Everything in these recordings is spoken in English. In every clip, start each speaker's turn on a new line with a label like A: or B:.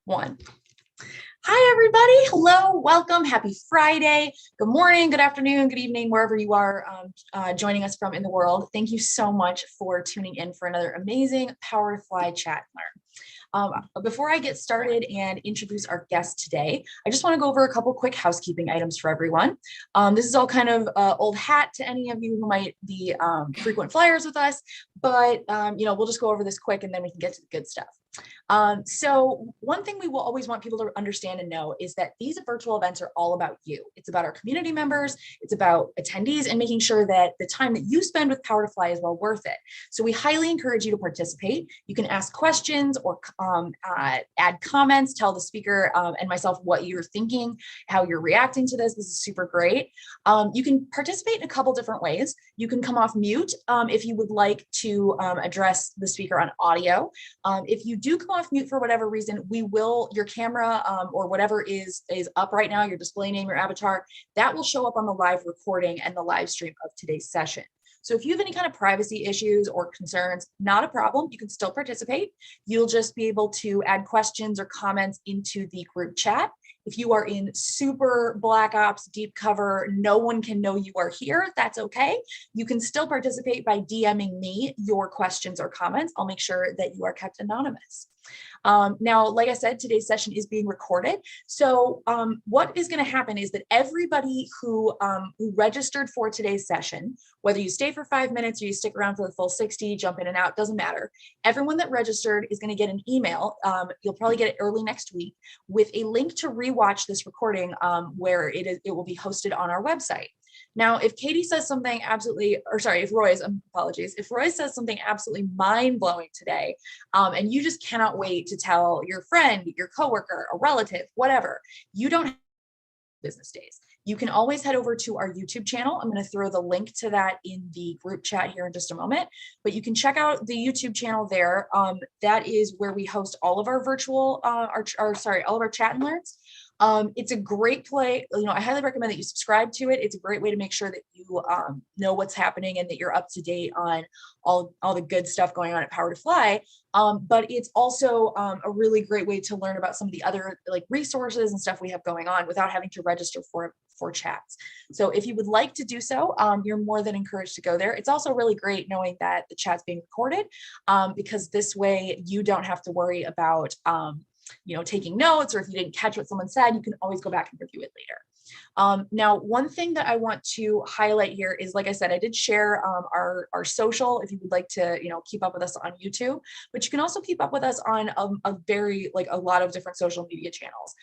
A: One. Hi, everybody. Hello, welcome. Happy Friday. Good morning, good afternoon, good evening, wherever you are joining us from in the world. Thank you so much for tuning in for another amazing Power to Fly Chat and Learn. Before I get started and introduce our guest today, I just want to go over a couple quick housekeeping items for everyone. This is all kind of old hat to any of you who might be frequent flyers with us, but we'll just go over this quick and then we can get to the good stuff. So one thing we will always want people to understand and know is that these virtual events are all about you. It's about our community members, it's about attendees, and making sure that the time that you spend with Power to Fly is well worth it. So we highly encourage you to participate. You can ask questions or add comments, tell the speaker and myself what you're thinking, how you're reacting to this. This is super great. You can participate in a couple different ways. You can come off mute if you would like to address the speaker on audio. If you do come off mute for whatever reason, we will, your camera or whatever is up right now, your display name, your avatar, that will show up on the live recording and the live stream of today's session. So if you have any kind of privacy issues or concerns, not a problem. You can still participate. You'll just be able to add questions or comments into the group chat. If you are in super black ops, deep cover, no one can know you are here, that's okay. You can still participate by DMing me your questions or comments. I'll make sure that you are kept anonymous. Now, like I said, today's session is being recorded. So what is going to happen is that everybody who registered for today's session, whether you stay for 5 minutes or you stick around for the full 60, jump in and out, doesn't matter. Everyone that registered is going to get an email. You'll probably get it early next week with a link to rewatch this recording where it will be hosted on our website. Now, if Katie says something absolutely, or sorry, if Royze, apologies, if Royze says something absolutely mind-blowing today, and you just cannot wait to tell your friend, your coworker, a relative, whatever, you don't have business days. You can always head over to our YouTube channel. I'm going to throw the link to that in the group chat here in just a moment, but you can check out the YouTube channel there. That is where we host all of our virtual, all of our chat and learns. It's a great play. I highly recommend that you subscribe to it. It's a great way to make sure that you know what's happening and that you're up to date on all the good stuff going on at Power to Fly. But it's also a really great way to learn about some of the other resources and stuff we have going on without having to register for chats. So if you would like to do so, you're more than encouraged to go there. It's also really great knowing that the chat's being recorded because this way you don't have to worry about taking notes, or if you didn't catch what someone said, you can always go back and review it later. Now, one thing that I want to highlight here is, like I said, I did share our social if you would like to, keep up with us on YouTube, but you can also keep up with us on a lot of different social media channels.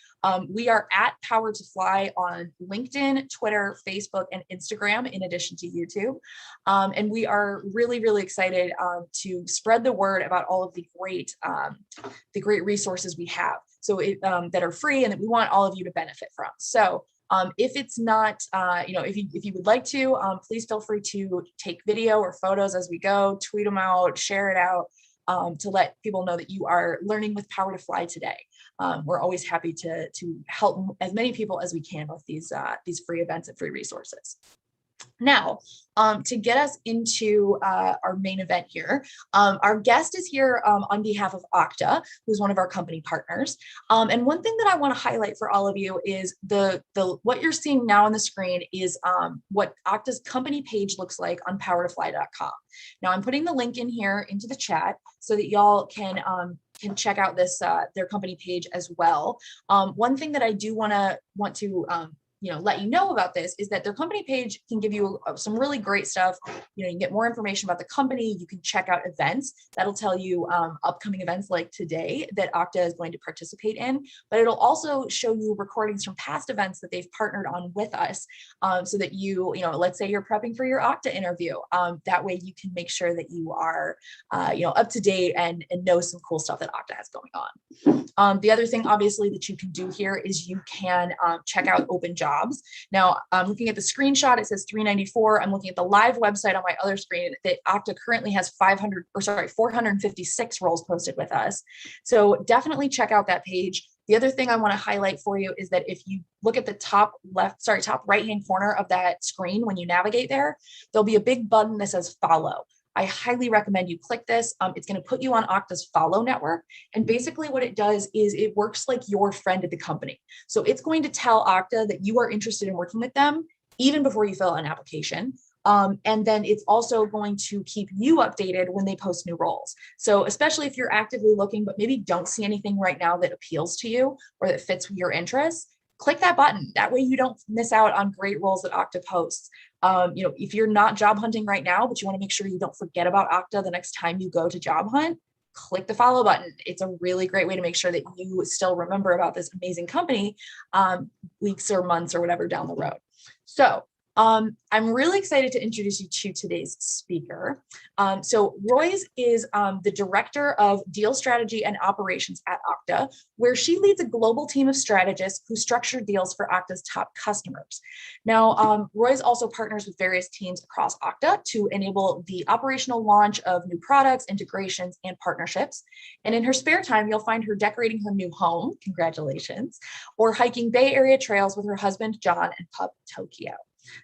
A: We are at Power to Fly on LinkedIn, Twitter, Facebook, and Instagram, in addition to YouTube. And we are really, really excited to spread the word about all of the great resources we have. So that are free and that we want all of you to benefit from. So if it's not, if you would like to, please feel free to take video or photos as we go, tweet them out, share it out to let people know that you are learning with Power to Fly today. We're always happy to help as many people as we can with these free events and free resources. Now, to get us into our main event here, our guest is here on behalf of Octa, who's one of our company partners. And one thing that I want to highlight for all of you is what you're seeing now on the screen is what Octa's company page looks like on powertofly.com. Now, I'm putting the link in here into the chat so that y'all can check out this their company page as well. One thing that I do want to let you know about this is that their company page can give you some really great stuff. You can get more information about the company. You can check out events. That'll tell you upcoming events like today that Octa is going to participate in, but it'll also show you recordings from past events that they've partnered on with us so that let's say you're prepping for your Octa interview. That way you can make sure that you are, up to date and know some cool stuff that Octa has going on. The other thing, obviously, that you can do here is you can check out open jobs. Now, I'm looking at the screenshot, it says 394. I'm looking at the live website on my other screen that Octa currently has 456 roles posted with us. So definitely check out that page. The other thing I want to highlight for you is that if you look at the top right-hand corner of that screen, when you navigate there, there'll be a big button that says follow. I highly recommend you click this. It's going to put you on Okta's follow network. And basically what it does is it works like your friend at the company. So it's going to tell Okta that you are interested in working with them even before you fill out an application. And then it's also going to keep you updated when they post new roles. So especially if you're actively looking, but maybe don't see anything right now that appeals to you or that fits your interests, click that button. That way you don't miss out on great roles that Okta posts. If you're not job hunting right now, but you want to make sure you don't forget about Okta the next time you go to job hunt, click the follow button. It's a really great way to make sure that you still remember about this amazing company weeks or months or whatever down the road. So I'm really excited to introduce you to today's speaker. So Royze is the Director of Deal Strategy and Operations at Okta, where she leads a global team of strategists who structure deals for Okta's top customers. Now, Royze also partners with various teams across Okta to enable the operational launch of new products, integrations, and partnerships. And in her spare time, you'll find her decorating her new home, congratulations, or hiking Bay Area trails with her husband, John, and pup, Tokyo.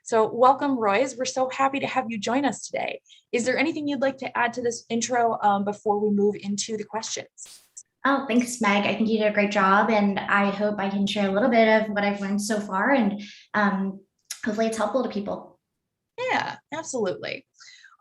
A: So welcome, Royze. We're so happy to have you join us today. Is there anything you'd like to add to this intro before we move into the questions?
B: Oh, thanks, Meg. I think you did a great job, and I hope I can share a little bit of what I've learned so far, and hopefully it's helpful to people.
A: Yeah, absolutely.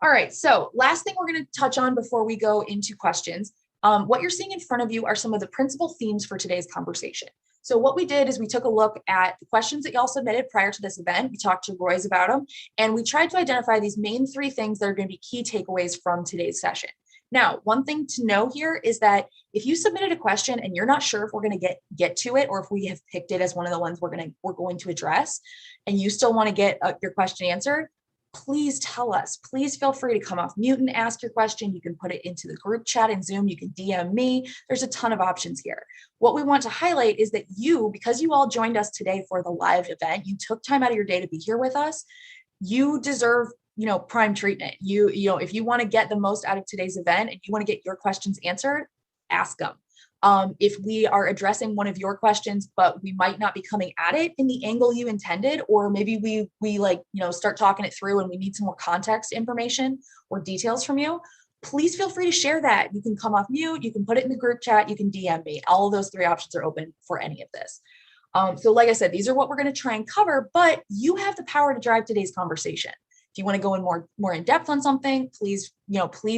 A: All right, so last thing we're going to touch on before we go into questions. What you're seeing in front of you are some of the principal themes for today's conversation. So what we did is we took a look at the questions that y'all submitted prior to this event. We talked to Royze about them, and we tried to identify these main 3 things that are going to be key takeaways from today's session. Now, one thing to know here is that if you submitted a question and you're not sure if we're going to get to it, or if we have picked it as one of the ones we're going to address, and you still want to get your question answered, please tell us. Please feel free to come off mute and ask your question. You can put it into the group chat in Zoom. You can DM me. There's a ton of options here. What we want to highlight is that because you all joined us today for the live event, you took time out of your day to be here with us. You deserve, prime treatment. If you want to get the most out of today's event and you want to get your questions answered, ask them. If we are addressing one of your questions, but we might not be coming at it in the angle you intended, or maybe we start talking it through and we need some more context information or details from you, please feel free to share that. You can come off mute, you can put it in the group chat, you can DM me. All of those 3 options are open for any of this. So like I said, these are what we're going to try and cover, but you have the power to drive today's conversation. If you want to go in more in depth on something, please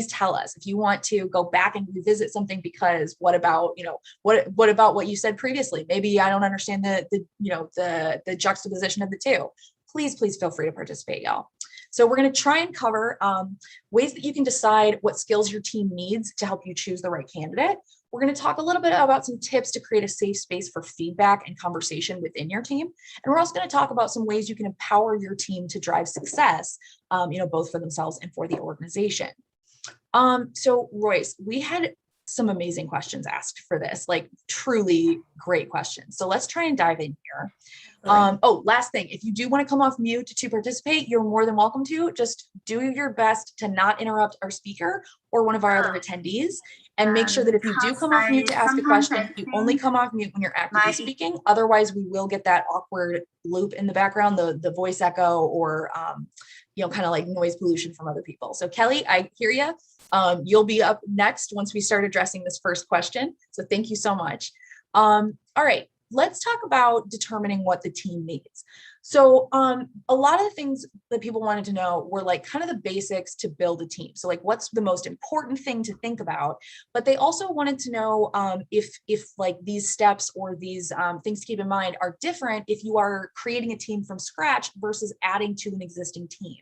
A: tell us. If you want to go back and revisit something because what about what you said previously? Maybe I don't understand the juxtaposition of the 2. Please feel free to participate, y'all. So we're going to try and cover ways that you can decide what skills your team needs to help you choose the right candidate. We're going to talk a little bit about some tips to create a safe space for feedback and conversation within your team. And we're also going to talk about some ways you can empower your team to drive success, both for themselves and for the organization. So Royze, we had some amazing questions asked for this, like truly great questions. So let's try and dive in here. Last thing, if you do want to come off mute to participate, you're more than welcome to. Just do your best to not interrupt our speaker or one of our other attendees, and make sure that if you do come off mute to ask a question, you only come off mute when you're actively speaking. Otherwise, we will get that awkward loop in the background, the voice echo, or kind of like noise pollution from other people. So Kelly, I hear you. You'll be up next once we start addressing this first question. So thank you so much. All right, let's talk about determining what the team needs. So a lot of the things that people wanted to know were like kind of the basics to build a team. So like, what's the most important thing to think about? But they also wanted to know if like these steps or these things to keep in mind are different if you are creating a team from scratch versus adding to an existing team.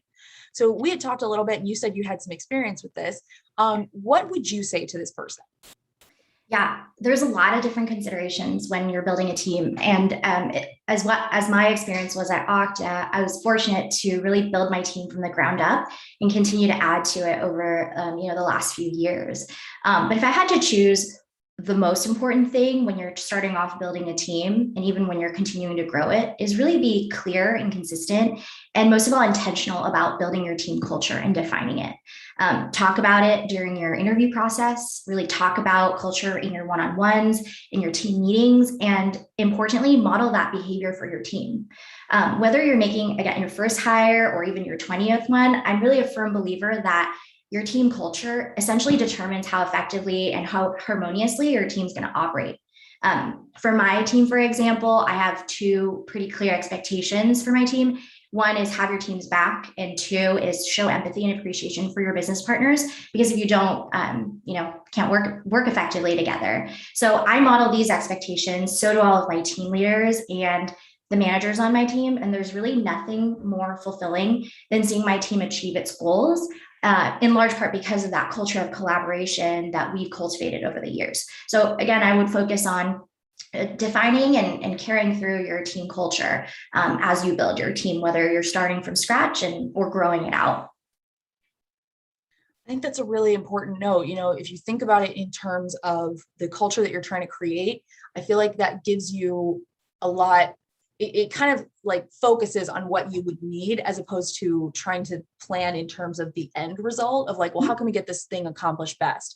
A: So we had talked a little bit and you said you had some experience with this. What would you say to this person?
B: Yeah, there's a lot of different considerations when you're building a team. And as my experience was at Octa, I was fortunate to really build my team from the ground up and continue to add to it over the last few years. But if I had to choose the most important thing when you're starting off building a team, and even when you're continuing to grow it, is really be clear and consistent, and most of all, intentional about building your team culture and defining it. Talk about it during your interview process, really talk about culture in your one-on-ones, in your team meetings, and importantly, model that behavior for your team. Whether you're making, again, your first hire or even your 20th one, I'm really a firm believer that your team culture essentially determines how effectively and how harmoniously your team's going to operate. For my team, for example, I have two pretty clear expectations for my team. One is have your team's back, and two is show empathy and appreciation for your business partners. Because if you don't, can't work effectively together. So I model these expectations. So do all of my team leaders and the managers on my team. And there's really nothing more fulfilling than seeing my team achieve its goals. In large part because of that culture of collaboration that we've cultivated over the years. So again, I would focus on defining and carrying through your team culture as you build your team, whether you're starting from scratch or growing it out.
A: I think that's a really important note. If you think about it in terms of the culture that you're trying to create, I feel like that gives you a lot. It kind of like focuses on what you would need as opposed to trying to plan in terms of the end result of like, well, how can we get this thing accomplished best?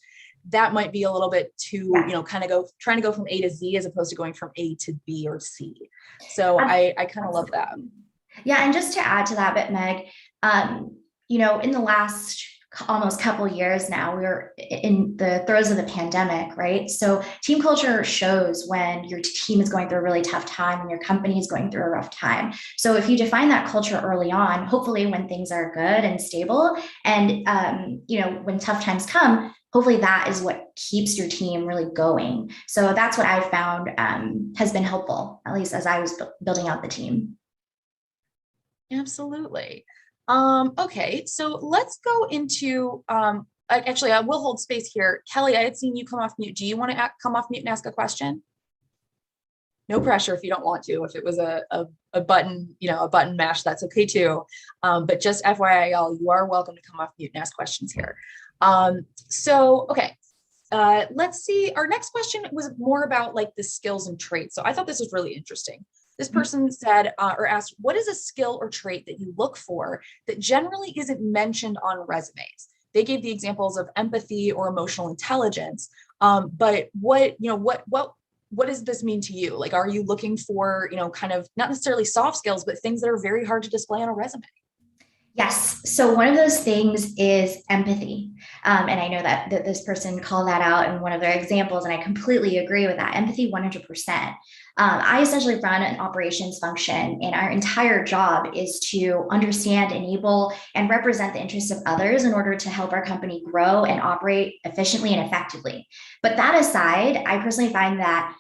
A: That might be a little bit too, trying to go from A to Z as opposed to going from A to B or C. So I kind of love that.
B: Yeah. And just to add to that bit, Meg, in the last almost couple years now, we're in the throes of the pandemic, right? So team culture shows when your team is going through a really tough time and your company is going through a rough time. So if you define that culture early on, hopefully when things are good and stable and, when tough times come, hopefully that is what keeps your team really going. So that's what I found has been helpful, at least as I was building out the team.
A: Absolutely. Okay, so let's go into, actually, I will hold space here. Kelly, I had seen you come off mute. Do you want to come off mute and ask a question? No pressure if you don't want to. If it was a button, a button mash, that's okay too. But just FYI, y'all, you are welcome to come off mute and ask questions here. Okay, let's see. Our next question was more about like the skills and traits. So I thought this was really interesting. This person said or asked, what is a skill or trait that you look for that generally isn't mentioned on resumes? They gave the examples of empathy or emotional intelligence. But what does this mean to you? Like, are you looking for, kind of not necessarily soft skills, but things that are very hard to display on a resume?
B: Yes. So one of those things is empathy. And I know that this person called that out in one of their examples, and I completely agree with that. Empathy, 100%. I essentially run an operations function, and our entire job is to understand, enable, and represent the interests of others in order to help our company grow and operate efficiently and effectively. But that aside, I personally find that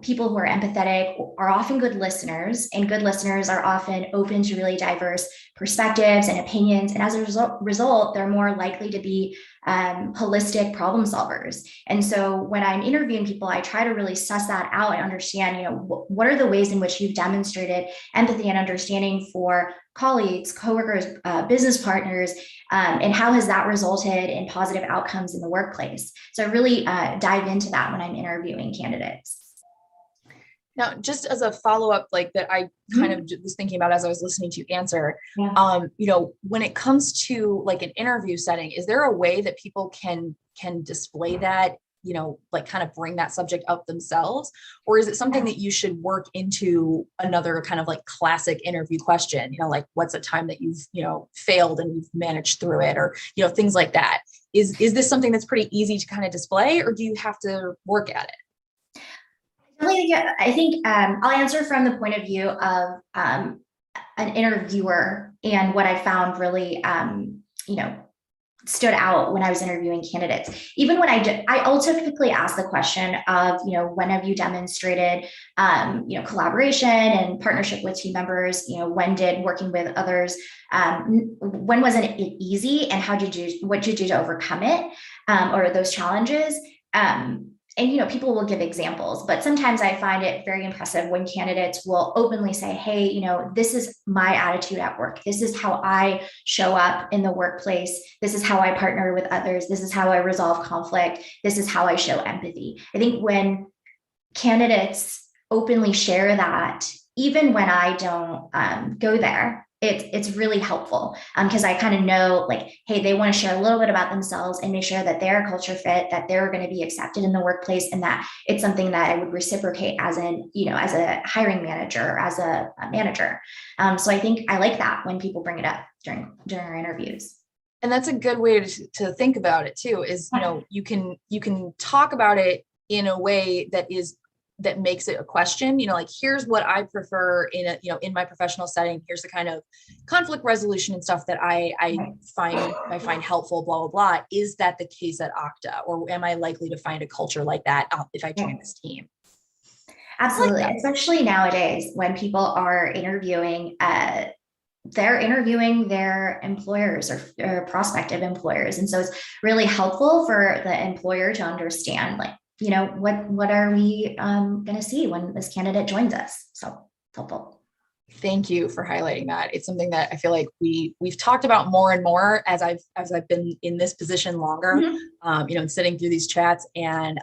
B: people who are empathetic are often good listeners, and good listeners are often open to really diverse perspectives and opinions. And as a result, they're more likely to be holistic problem solvers. And so when I'm interviewing people, I try to really suss that out and understand, what are the ways in which you've demonstrated empathy and understanding for colleagues, coworkers, business partners, and how has that resulted in positive outcomes in the workplace? So I really dive into that when I'm interviewing candidates.
A: Now, just as a follow-up, like that I kind of was thinking about as I was listening to you answer, when it comes to like an interview setting, is there a way that people can display that, like kind of bring that subject up themselves? Or is it something that you should work into another kind of like classic interview question, like what's a time that you've, failed and you've managed through it, or, things like that? Is this something that's pretty easy to kind of display, or do you have to work at it?
B: I think I'll answer from the point of view of an interviewer and what I found really, stood out when I was interviewing candidates. Even when I'll typically ask the question of, when have you demonstrated, collaboration and partnership with team members? When did working with others, when wasn't it easy, and what did you do to overcome it, or those challenges? And people will give examples, but sometimes I find it very impressive when candidates will openly say, hey, this is my attitude at work. This is how I show up in the workplace. This is how I partner with others. This is how I resolve conflict. This is how I show empathy. I think when candidates openly share that, even when I don't go there, it's really helpful because I kind of know, like, hey, they want to share a little bit about themselves and make sure that they're a culture fit, that they're going to be accepted in the workplace, and that it's something that I would reciprocate as as a hiring manager or as a manager. So I think I like that when people bring it up during our interviews.
A: And that's a good way to think about it too, is, you can talk about it in a way that makes it a question, like, here's what I prefer in my professional setting. Here's the kind of conflict resolution and stuff that I find helpful, blah, blah, blah. Is that the case at Okta, or am I likely to find a culture like that if I join this team?
B: Absolutely. Especially nowadays when people are interviewing, they're interviewing their employers or prospective employers. And so it's really helpful for the employer to understand, like, what are we going to see when this candidate joins us? So it's helpful.
A: Thank you for highlighting that. It's something that I feel like we've talked about more and more as I've been in this position longer, and sitting through these chats. And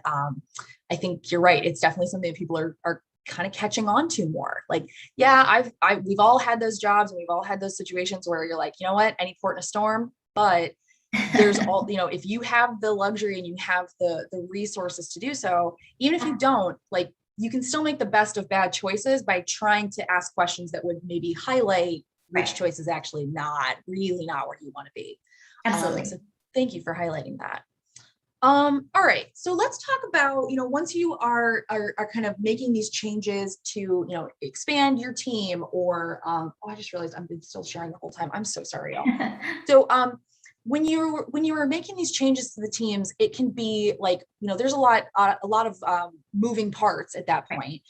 A: I think you're right. It's definitely something that people are kind of catching on to more. Like, yeah, we've all had those jobs, and we've all had those situations where you're like, you know what, any port in a storm. But there's all, if you have the luxury and you have the resources to do so, even if you don't, like, you can still make the best of bad choices by trying to ask questions that would maybe highlight which choice is actually not where you want to be.
B: Absolutely.
A: So thank you for highlighting that. All right, so let's talk about, once you are kind of making these changes to, expand your team, or, I just realized I've been still sharing the whole time. I'm so sorry, y'all. So, when you are making these changes to the teams, it can be like, there's a lot of moving parts at that point.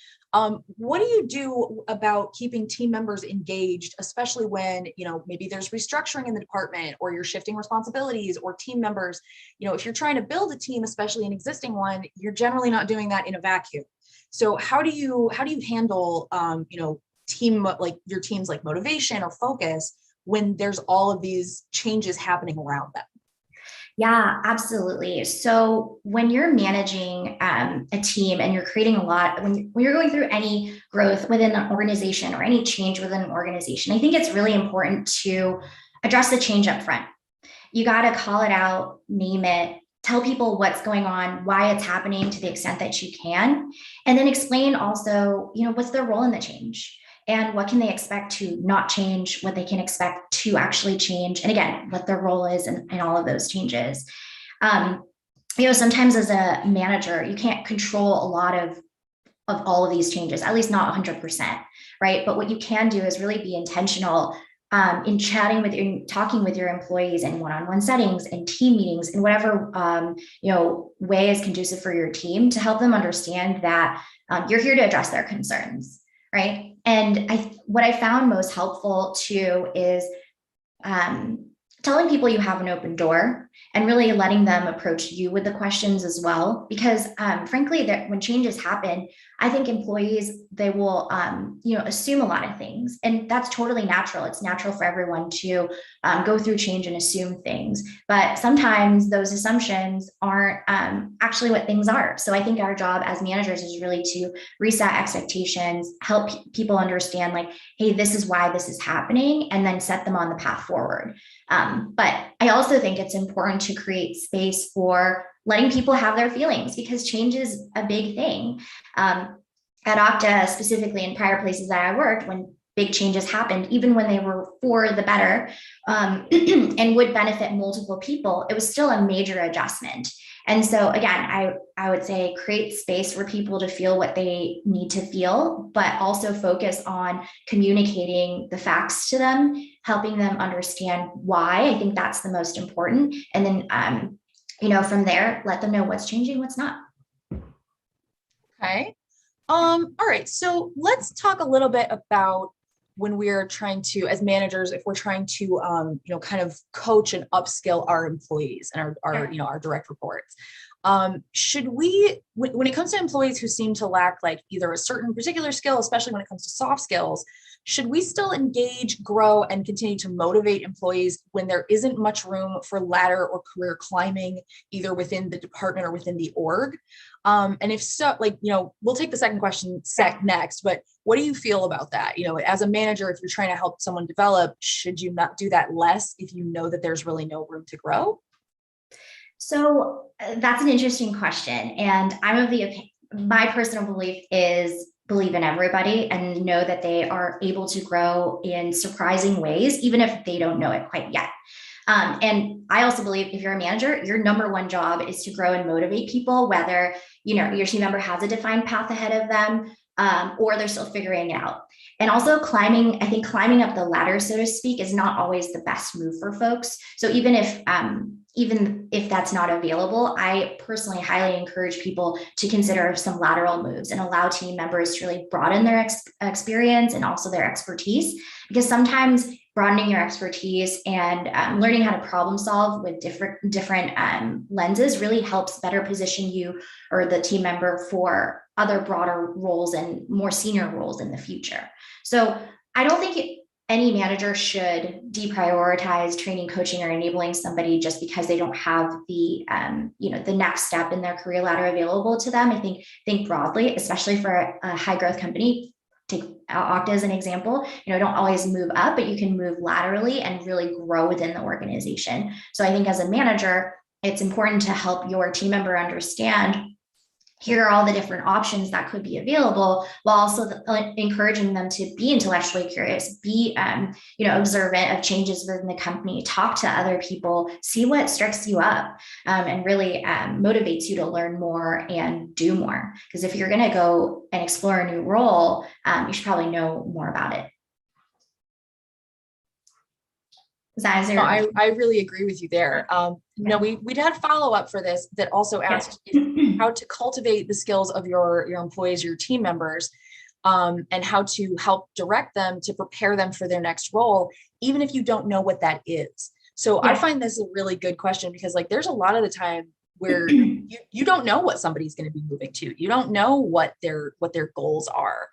A: What do you do about keeping team members engaged, especially when, maybe there's restructuring in the department, or you're shifting responsibilities, or team members, if you're trying to build a team, especially an existing one, you're generally not doing that in a vacuum. So how do you handle, team, like your team's like motivation or focus when there's all of these changes happening around them?
B: Yeah, absolutely. So when you're managing a team and you're creating a lot, when you're going through any growth within an organization or any change within an organization, I think it's really important to address the change up front. You got to call it out, name it, tell people what's going on, why it's happening to the extent that you can, and then explain also, what's their role in the change. And what can they expect to not change, what they can expect to actually change, and again, what their role is in all of those changes. Sometimes as a manager, you can't control a lot of all of these changes, at least not 100%, right? But what you can do is really be intentional in talking with your employees in one-on-one settings and team meetings, in whatever way is conducive for your team, to help them understand that you're here to address their concerns, right? And what I found most helpful too is telling people you have an open door, and really letting them approach you with the questions as well. Because frankly, that when changes happen, I think employees, they will assume a lot of things, and that's totally natural. It's natural for everyone to go through change and assume things, but sometimes those assumptions aren't actually what things are. So I think our job as managers is really to reset expectations, help people understand, like, hey, this is why this is happening, and then set them on the path forward. But I also think it's important to create space for letting people have their feelings, because change is a big thing. At Okta, specifically in prior places that I worked, when big changes happened, even when they were for the better and would benefit multiple people, it was still a major adjustment. And so again, I would say create space for people to feel what they need to feel, but also focus on communicating the facts to them, helping them understand why. I think that's the most important. And then, from there, let them know what's changing, what's not.
A: Okay. All right. So let's talk a little bit about when we're trying to, as managers, if we're trying to, kind of coach and upskill our employees and our direct reports. Should we, when it comes to employees who seem to lack like either a certain particular skill, especially when it comes to soft skills, should we still engage, grow, and continue to motivate employees when there isn't much room for ladder or career climbing, either within the department or within the org? And if so, we'll take the second question next, but what do you feel about that? As a manager, if you're trying to help someone develop, should you not do that less if you know that there's really no room to grow?
B: So that's an interesting question. And my personal belief is believe in everybody and know that they are able to grow in surprising ways, even if they don't know it quite yet. And I also believe if you're a manager, your number one job is to grow and motivate people, whether your team member has a defined path ahead of them, or they're still figuring it out. And also I think climbing up the ladder, so to speak, is not always the best move for folks. So even if that's not available, I personally highly encourage people to consider some lateral moves and allow team members to really broaden their experience and also their expertise, because sometimes broadening your expertise and learning how to problem solve with different lenses really helps better position you or the team member for other broader roles and more senior roles in the future. So I don't think any manager should deprioritize training, coaching, or enabling somebody just because they don't have the the next step in their career ladder available to them. I think broadly, especially for a high growth company, take Okta as an example, don't always move up, but you can move laterally and really grow within the organization. So I think as a manager, it's important to help your team member understand, here are all the different options that could be available, while also encouraging them to be intellectually curious, be observant of changes within the company, talk to other people, see what strikes you up, and really motivates you to learn more and do more. Because if you're going to go and explore a new role, you should probably know more about it.
A: I really agree with you there. We had follow up for this that also asked how to cultivate the skills of your employees, your team members, and how to help direct them to prepare them for their next role, even if you don't know what that is. So I find this a really good question, because there's a lot of the time where you don't know what somebody's going to be moving to. You don't know what their goals are.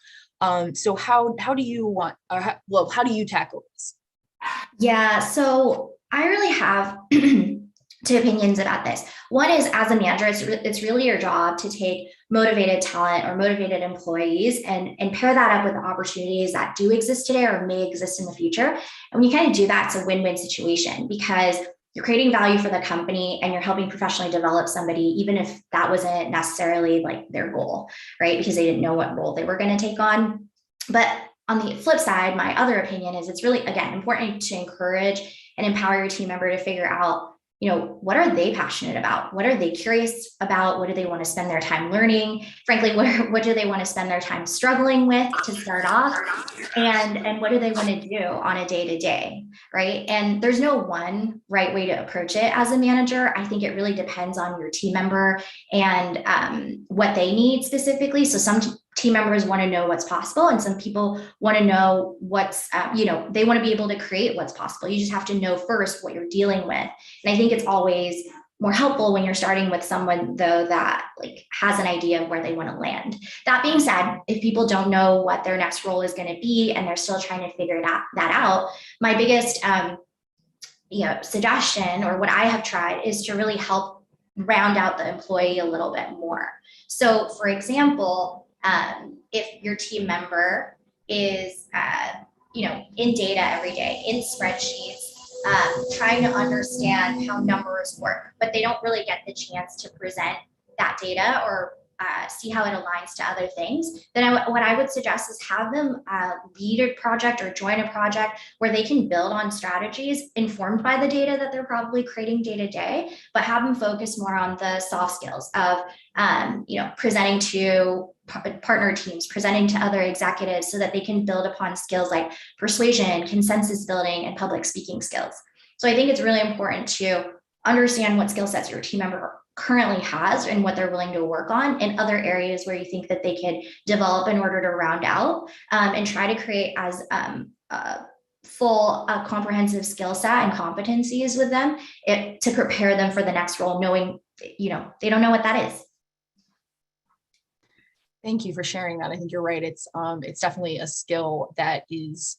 A: So how do you tackle this?
B: Yeah, so I really have two opinions about this. One is, as a manager, it's really your job to take motivated talent or motivated employees and pair that up with the opportunities that do exist today or may exist in the future. And when you kind of do that, it's a win-win situation, because you're creating value for the company and you're helping professionally develop somebody, even if that wasn't necessarily their goal, right? Because they didn't know what role they were going to take on. But on the flip side, my other opinion is it's really, again, important to encourage and empower your team member to figure out, what are they passionate about? What are they curious about? What do they want to spend their time learning? Frankly, what do they want to spend their time struggling with to start off? And what do they want to do on a day-to-day, right? And there's no one right way to approach it as a manager. I think it really depends on your team member and what they need specifically. So some team members want to know what's possible, and some people want to know what's, they want to be able to create what's possible. You just have to know first what you're dealing with. And I think it's always more helpful when you're starting with someone, though, that has an idea of where they want to land. That being said, if people don't know what their next role is going to be and they're still trying to figure that out, my biggest suggestion, or what I have tried, is to really help round out the employee a little bit more. So for example, if your team member is in data every day, in spreadsheets, trying to understand how numbers work, but they don't really get the chance to present that data or see how it aligns to other things, then what I would suggest is have them lead a project or join a project where they can build on strategies informed by the data that they're probably creating day to day, but have them focus more on the soft skills of presenting to partner teams, presenting to other executives, so that they can build upon skills like persuasion, consensus building, and public speaking skills. So I think it's really important to understand what skill sets your team member currently has and what they're willing to work on, and other areas where you think that they could develop in order to round out, and try to create as full comprehensive skill set and competencies with them to prepare them for the next role, knowing they don't know what that is.
A: Thank you for sharing that. I think you're right. It's definitely a skill that is,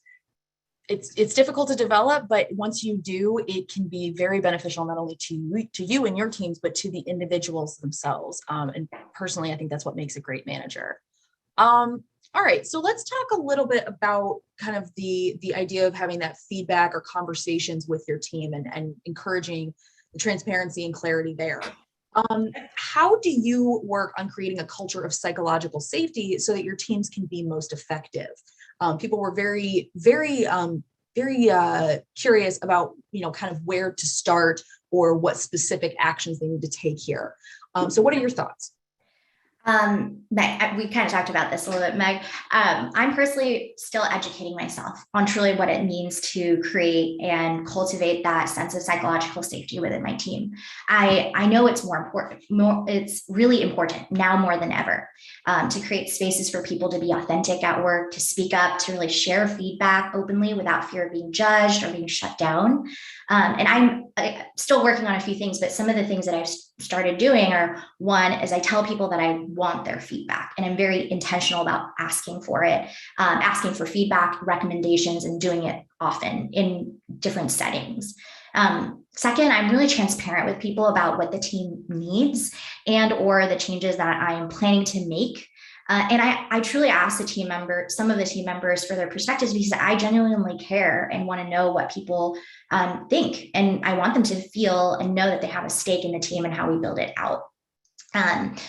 A: it's difficult to develop, but once you do, it can be very beneficial, not only to you and your teams, but to the individuals themselves. And personally, I think that's what makes a great manager. All right, so let's talk a little bit about kind of the idea of having that feedback or conversations with your team and encouraging the transparency and clarity there. How do you work on creating a culture of psychological safety so that your teams can be most effective? People were very, very very curious about, kind of where to start or what specific actions they need to take here. So what are your thoughts?
B: Meg, we kind of talked about this a little bit, Meg. I'm personally still educating myself on truly what it means to create and cultivate that sense of psychological safety within my team. I know it's it's really important now more than ever, to create spaces for people to be authentic at work, to speak up, to really share feedback openly without fear of being judged or being shut down. And I'm still working on a few things, but some of the things that I've started doing are, one is I tell people that I want their feedback, and I'm very intentional about asking for it, asking for feedback, recommendations, and doing it often in different settings. Second, I'm really transparent with people about what the team needs and or the changes that I am planning to make. And I truly ask some of the team members for their perspectives, because I genuinely care and want to know what people think. And I want them to feel and know that they have a stake in the team and how we build it out.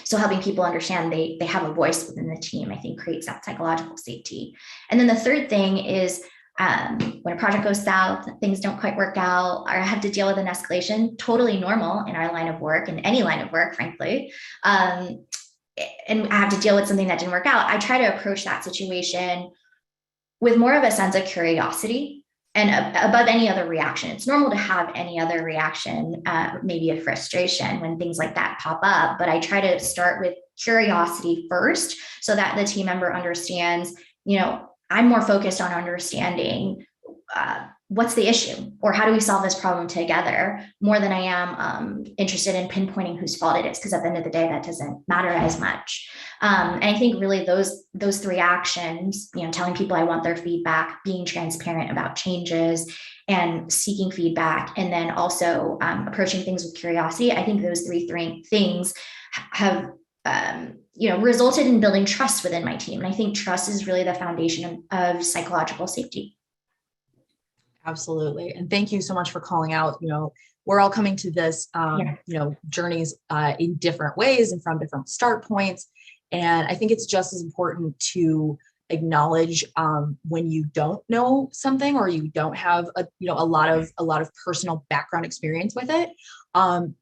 B: So helping people understand they have a voice within the team, I think, creates that psychological safety. And then the third thing is, when a project goes south, things don't quite work out, or I have to deal with an escalation, totally normal in our line of work, in any line of work, frankly. And I have to deal with something that didn't work out. I try to approach that situation with more of a sense of curiosity and above any other reaction. It's normal to have any other reaction, maybe a frustration when things like that pop up, but I try to start with curiosity first so that the team member understands, I'm more focused on understanding what's the issue or how do we solve this problem together, more than I am interested in pinpointing whose fault it is, because at the end of the day, that doesn't matter as much. And I think really those three actions, telling people I want their feedback, being transparent about changes, and seeking feedback, and then also approaching things with curiosity. I think those three things have resulted in building trust within my team. And I think trust is really the foundation of psychological safety.
A: Absolutely. And thank you so much for calling out, we're all coming to this, journeys in different ways and from different start points. And I think it's just as important to acknowledge when you don't know something or you don't have a lot of personal background experience with it.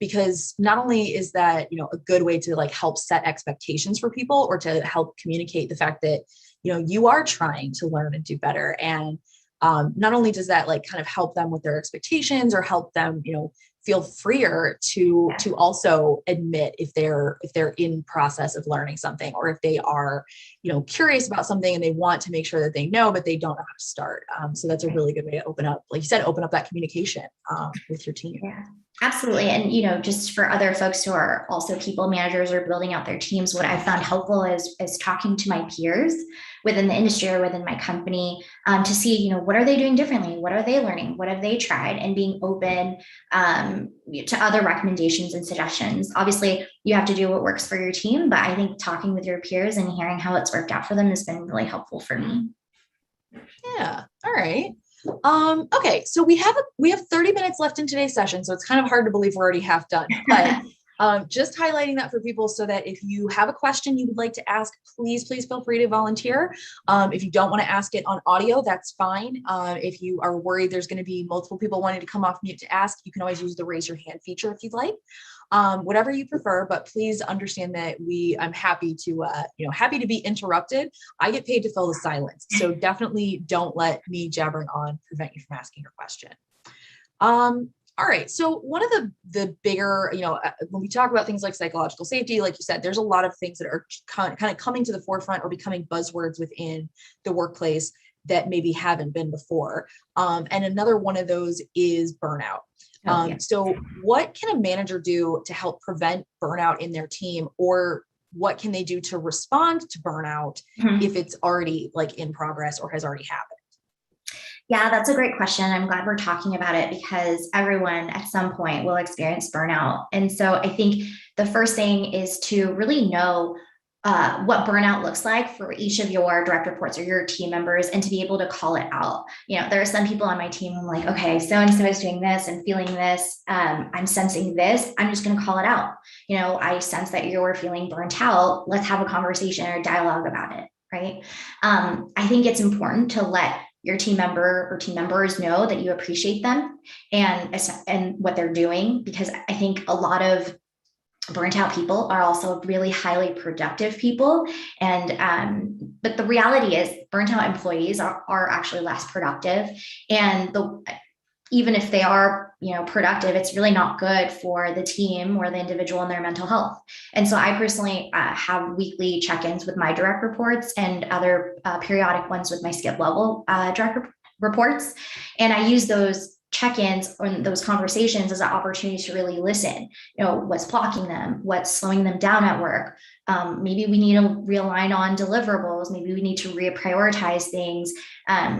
A: Because not only is that, a good way to help set expectations for people or to help communicate the fact that, you are trying to learn and do better. And not only does that kind of help them with their expectations or help them, feel freer to also admit if they're in process of learning something, or if they are, curious about something and they want to make sure that they know, but they don't know how to start. So that's a really good way to open up, like you said, open up that communication with your team.
B: Yeah, absolutely. And, just for other folks who are also people managers or building out their teams, what I found helpful is talking to my peers within the industry or within my company to see, what are they doing differently? What are they learning? What have they tried? And being open to other recommendations and suggestions. Obviously, you have to do what works for your team, but I think talking with your peers and hearing how it's worked out for them has been really helpful for me.
A: Yeah. All right. Okay. So we have 30 minutes left in today's session. So it's kind of hard to believe we're already half done, but just highlighting that for people so that if you have a question you would like to ask, please feel free to volunteer. If you don't want to ask it on audio, that's fine. If you are worried there's going to be multiple people wanting to come off mute to ask, you can always use the raise your hand feature if you'd like. Whatever you prefer, but please understand that I'm happy to be interrupted. I get paid to fill the silence. So definitely don't let me jabbering on prevent you from asking your question. All right. So one of the bigger, when we talk about things like psychological safety, like you said, there's a lot of things that are kind of coming to the forefront or becoming buzzwords within the workplace that maybe haven't been before. And another one of those is burnout. So what can a manager do to help prevent burnout in their team, or what can they do to respond to burnout if it's already in progress or has already happened?
B: Yeah, that's a great question. I'm glad we're talking about it because everyone at some point will experience burnout. And so I think the first thing is to really know what burnout looks like for each of your direct reports or your team members, and to be able to call it out. There are some people on my team who I'm like, okay, so-and-so is doing this and feeling this. I'm sensing this. I'm just going to call it out. I sense that you're feeling burnt out. Let's have a conversation or dialogue about it. Right. I think it's important to let your team member or team members know that you appreciate them and what they're doing, because I think a lot of burnt out people are also really highly productive people. And but the reality is burnt out employees are actually less productive. And even if they are, productive, it's really not good for the team or the individual and their mental health. And so I personally have weekly check-ins with my direct reports and other periodic ones with my skip level direct reports. And I use those check-ins or those conversations as an opportunity to really listen, what's blocking them, what's slowing them down at work. Maybe we need to realign on deliverables. Maybe we need to reprioritize things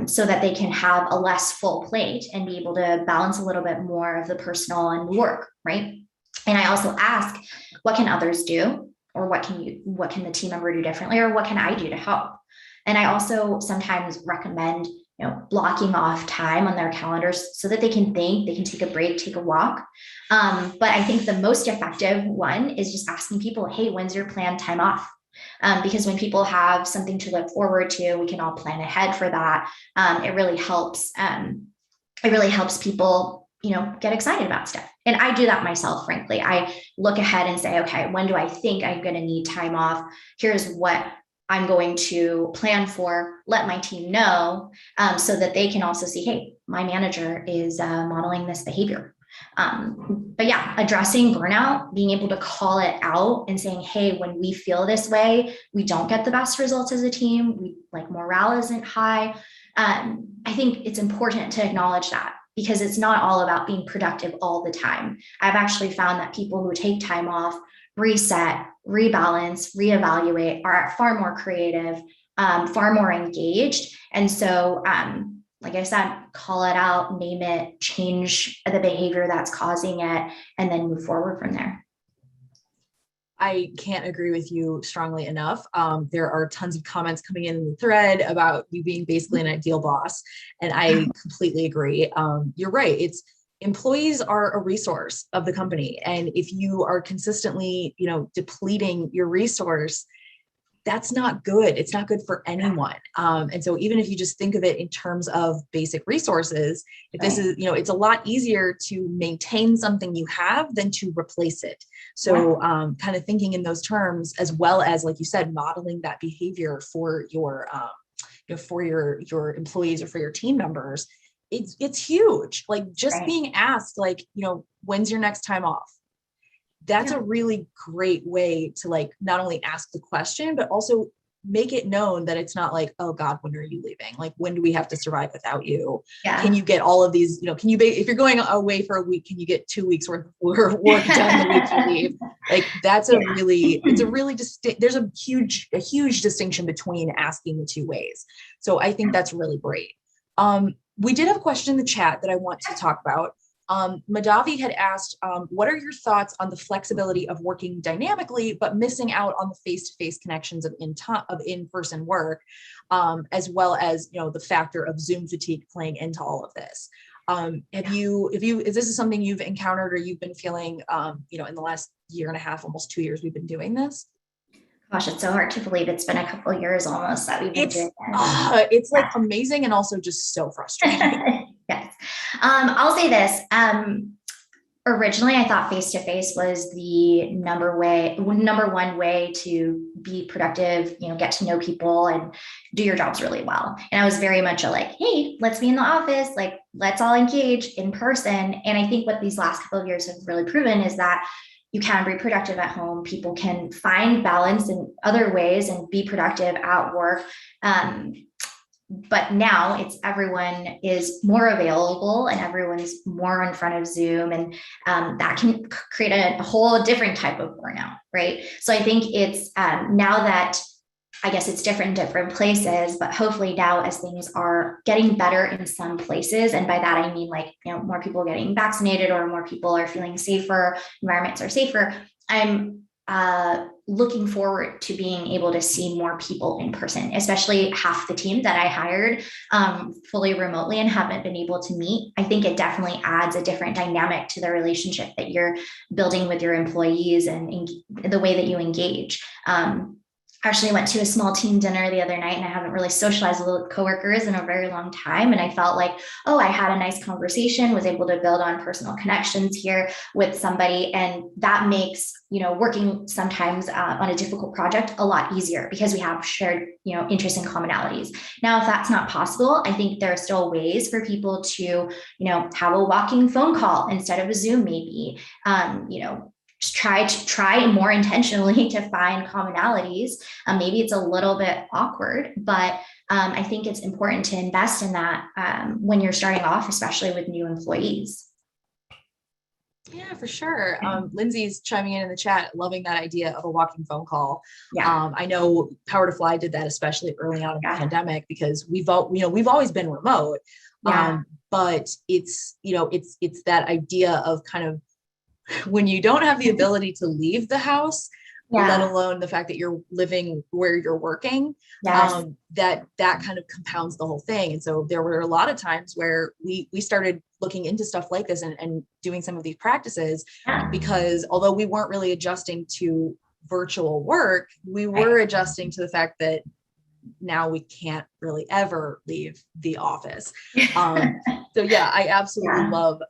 B: so that they can have a less full plate and be able to balance a little bit more of the personal and work, right? And I also ask, what can others do? Or what can the team member do differently? Or what can I do to help? And I also sometimes recommend blocking off time on their calendars so that they can think, they can take a break, take a walk. But I think the most effective one is just asking people, hey, when's your planned time off? Because when people have something to look forward to, we can all plan ahead for that. It really helps. It really helps people, get excited about stuff. And I do that myself, frankly. I look ahead and say, okay, when do I think I'm going to need time off? Here's what I'm going to plan for, let my team know, so that they can also see, hey, my manager is modeling this behavior. But yeah, addressing burnout, being able to call it out and saying, hey, when we feel this way, we don't get the best results as a team. Morale isn't high. I think it's important to acknowledge that, because it's not all about being productive all the time. I've actually found that people who take time off, reset, rebalance, reevaluate are far more creative, far more engaged. And so, like I said, call it out, name it, change the behavior that's causing it, and then move forward from there.
A: I can't agree with you strongly enough. There are tons of comments coming in the thread about you being basically an ideal boss. And I completely agree. You're right. Employees are a resource of the company. And if you are consistently, depleting your resource, that's not good. It's not good for anyone. And so even if you just think of it in terms of basic resources, if this is, it's a lot easier to maintain something you have than to replace it. So kind of thinking in those terms, as well as, like you said, modeling that behavior for your employees or for your team members, it's huge. Like just being asked, when's your next time off? That's a really great way to not only ask the question, but also make it known that it's not like, oh God, when are you leaving? Like, when do we have to survive without you? Yeah. Can you get all of these, if you're going away for a week, can you get 2 weeks worth of work done the week you leave? That's there's a huge distinction between asking the two ways. So I think that's really great. We did have a question in the chat that I want to talk about. Madavi had asked, what are your thoughts on the flexibility of working dynamically, but missing out on the face-to-face connections of in-person work, as well as, the factor of Zoom fatigue playing into all of this? Is this something you've encountered or you've been feeling, in the last year and a half, almost 2 years we've been doing this?
B: Gosh, it's so hard to believe it's been a couple of years almost that we've been doing this.
A: It's amazing and also just so frustrating.
B: Yes. I'll say this. Originally, I thought face-to-face was the number one way to be productive, get to know people and do your jobs really well. And I was very much hey, let's be in the office, let's all engage in person. And I think what these last couple of years have really proven is that you can be productive at home. People can find balance in other ways and be productive at work. But now everyone is more available and everyone's more in front of Zoom, and that can create a whole different type of burnout, right? So I think it's now that I guess it's different in different places, but hopefully now as things are getting better in some places, and by that I mean more people getting vaccinated or more people are feeling safer, environments are safer, I'm looking forward to being able to see more people in person, especially half the team that I hired fully remotely and haven't been able to meet. I think it definitely adds a different dynamic to the relationship that you're building with your employees and the way that you engage. actually went to a small team dinner the other night, and I haven't really socialized with coworkers in a very long time. And I felt like, oh, I had a nice conversation, was able to build on personal connections here with somebody. And that makes, working sometimes on a difficult project a lot easier because we have shared, interests and commonalities. Now, if that's not possible, I think there are still ways for people to, have a walking phone call instead of a Zoom, maybe, just try more intentionally to find commonalities. Maybe it's a little bit awkward, but I think it's important to invest in that when you're starting off, especially with new employees.
A: Yeah, for sure. Lindsay's chiming in the chat, loving that idea of a walking phone call.
B: Yeah.
A: I know Power to Fly did that, especially early on in the pandemic, because we've always been remote.
B: Yeah.
A: But it's that idea of kind of when you don't have the ability to leave the house, let alone the fact that you're living where you're working, that kind of compounds the whole thing. And so there were a lot of times where we started looking into stuff like this and doing some of these practices, because although we weren't really adjusting to virtual work, we were adjusting to the fact that now we can't really ever leave the office. So yeah, I absolutely love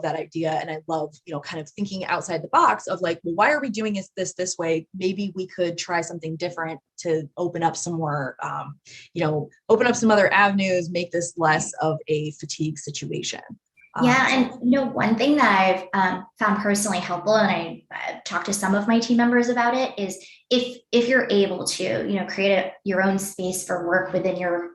A: that idea. And I love, kind of thinking outside the box of like, well, why are we doing this way? Maybe we could try something different to open up some more, open up some other avenues, make this less of a fatigue situation.
B: And one thing that I've found personally helpful, and I've talked to some of my team members about it, is if you're able to, create your own space for work within your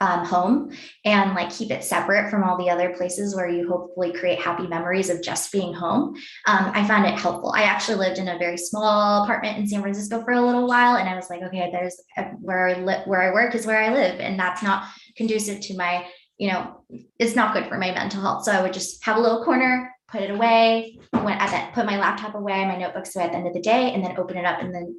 B: home and like keep it separate from all the other places where you hopefully create happy memories of just being home. I found it helpful. I actually lived in a very small apartment in San Francisco for a little while, and I was like, okay, there's where I work is where I live, and that's not conducive to my, it's not good for my mental health. So I would just have a little corner, put it away, put my laptop away, my notebooks away at the end of the day, and then open it up in the